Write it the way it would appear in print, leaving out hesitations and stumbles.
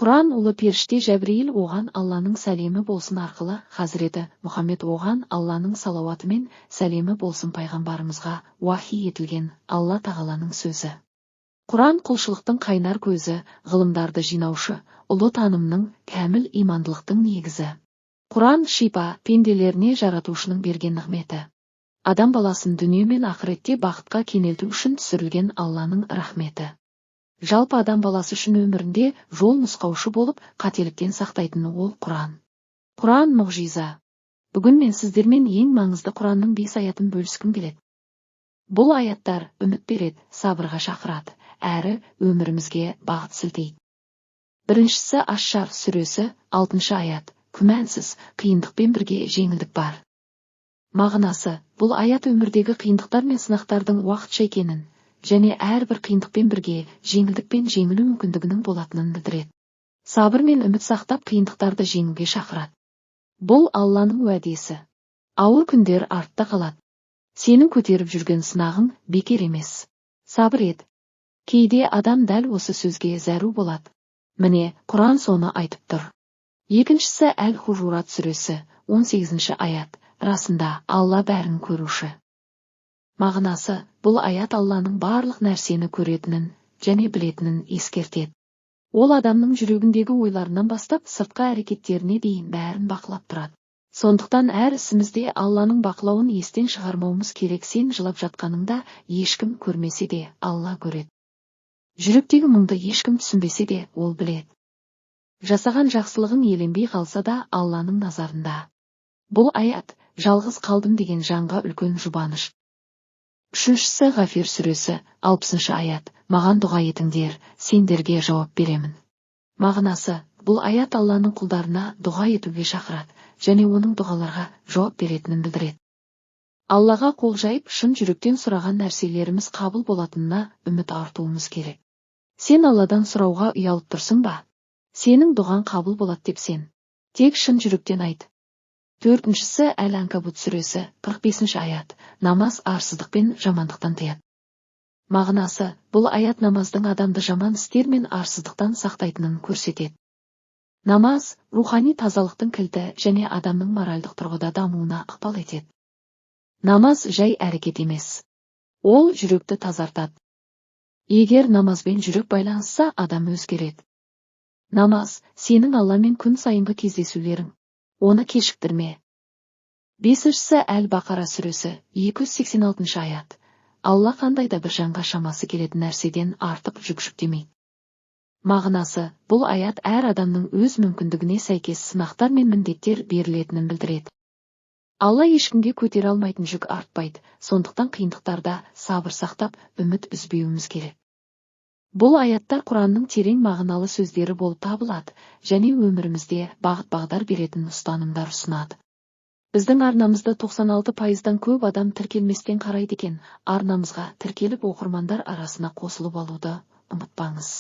Құран ұлы періште Жәбірейіл оған Алланың сәлемі болсын арқылы, Хазіреті Мұхаммед оған Алланың салауаты мен сәлемі болсын пайғамбарымызға уахи етілген Алла тағаланың сөзі. Құран құлшылықтың қайнар көзі, ғылымдарды жинаушы, ұлы танымның, кәміл имандылықтың негізі. Құран шипа, пенделеріне жаратушының берген нығметі. Адам баласын дүние мен ақыретте бақытқа кенелту үшін түсірілген Алланың рахметі. Жалпы адам баласы үшін өмірінде жол нұсқаушы болып, қателіктен сақтайтыны ол Құран. Құран мұғжиза. Бүгін мен сіздермен ең маңызды Құранның 5 аятын бөліскім келеді. Бұл аяттар үміт береді, сабырға шақырады, әрі өмірімізге бағыт сілтейді. Біріншісі Аш-Шар сүресі, 6 аят. Күмәнсіз, қиындықпен бірге жеңілдік бар. Мағынасы, бұл аят өмірдегі қиындықтар мен сынақтардың уақытша екенін, және әрбір қиындықпен бірге жеңілдікпен жеңілу мүмкіндігінің болатынын білдіреді. Сабыр мен үміт сақтап қиындықтарды жеңуге шақырады. Бұл Алланың уәдесі. Ауыр күндер артта қалады. Сенің көтеріп жүрген сынағың бекер емес. Сабыр ет. Кейде адам дәл осы сөзге зәру болады. Міне, Құран соны айтып тұр. Екіншісі Әл-Хужурат сүресі, 18 аят. Расында, Алла бәрін көруші. Мағынасы, бұл аят Алланың барлық нәрсені көретінін және білетінін ескертеді. Ол адамның жүрегіндегі ойларынан бастап сыртқы әрекеттеріне дейін бәрін бақылап тұрады. Сондықтан әр ісімізде Алланың бақылауын естен шығармауымыз керек. Сен жылап жатқаныңда ешкім көрмесе де Алла көреді. Жүректегі мұңды ешкім түсінбесе де ол біледі. Жасаған жақсылығың еленбей қалса да Алланың назарында. Бұл аят, жалғыз қалдым деген жанға үлкен жұбаныш. Үшіншісі Ғафир сүресі, 60 аят. Маған дұға етіңдер, сендерге жауап беремін. Мағынасы, бұл аят Алланың құлдарына дұға етуге шақырады, және оның дұғаларға жауап беретінін білдіреді. Аллаға қол жайып, шын жүректен сұраған нәрселеріміз қабыл болатынына үміт артуымыз керек. Сен Алладан сұрауға ұялып тұрсың ба? Сенің дұғаң қабыл болады деп сен. Тек шын жүректен айт. Төртіншісі Әл-Анкабут сүресі, 45 аят. Намаз арсыздық пен жамандықтан тыяды. Мағынасы, бұл аят намаздың адамды жаман істер мен арсыздықтан сақтайтынын көрсетеді. Намаз рухани тазалықтың кілті және адамның моральдық тұрғыда дамуына ықпал етеді. Намаз жай әрекет емес. Ол жүректі тазартады. Егер намазбен жүрек байланысса, адам өзгереді. Намаз сенің Алламен күн сайынғы кездесулерің. Оны кешіктірме. Бесіншісі Әл-Бақара сүресі, 286 аят. Алла қандай да бір жанға шамасы келетін нәрседен артық жүк жүктемейді. Мағынасы, бұл аят әр адамның өз мүмкіндігіне сәйкес сынақтар мен міндеттер берілетінін білдіреді. Алла ешкімге көтере алмайтын жүк артпайды, сондықтан қиындықтарда сабыр сақтап, үміт үзбеуіміз керек. Бұл аяттар Құранның терең мағыналы сөздері болып табылады, және өмірімізде бағыт-бағдар беретін ұстанымдар ұсынады. Біздің арнамызды 96%-дан көп адам тіркелместен қарайды екен. Арнамызға тіркеліп оқырмандар арасына қосылып алуды ұмытпаңыз.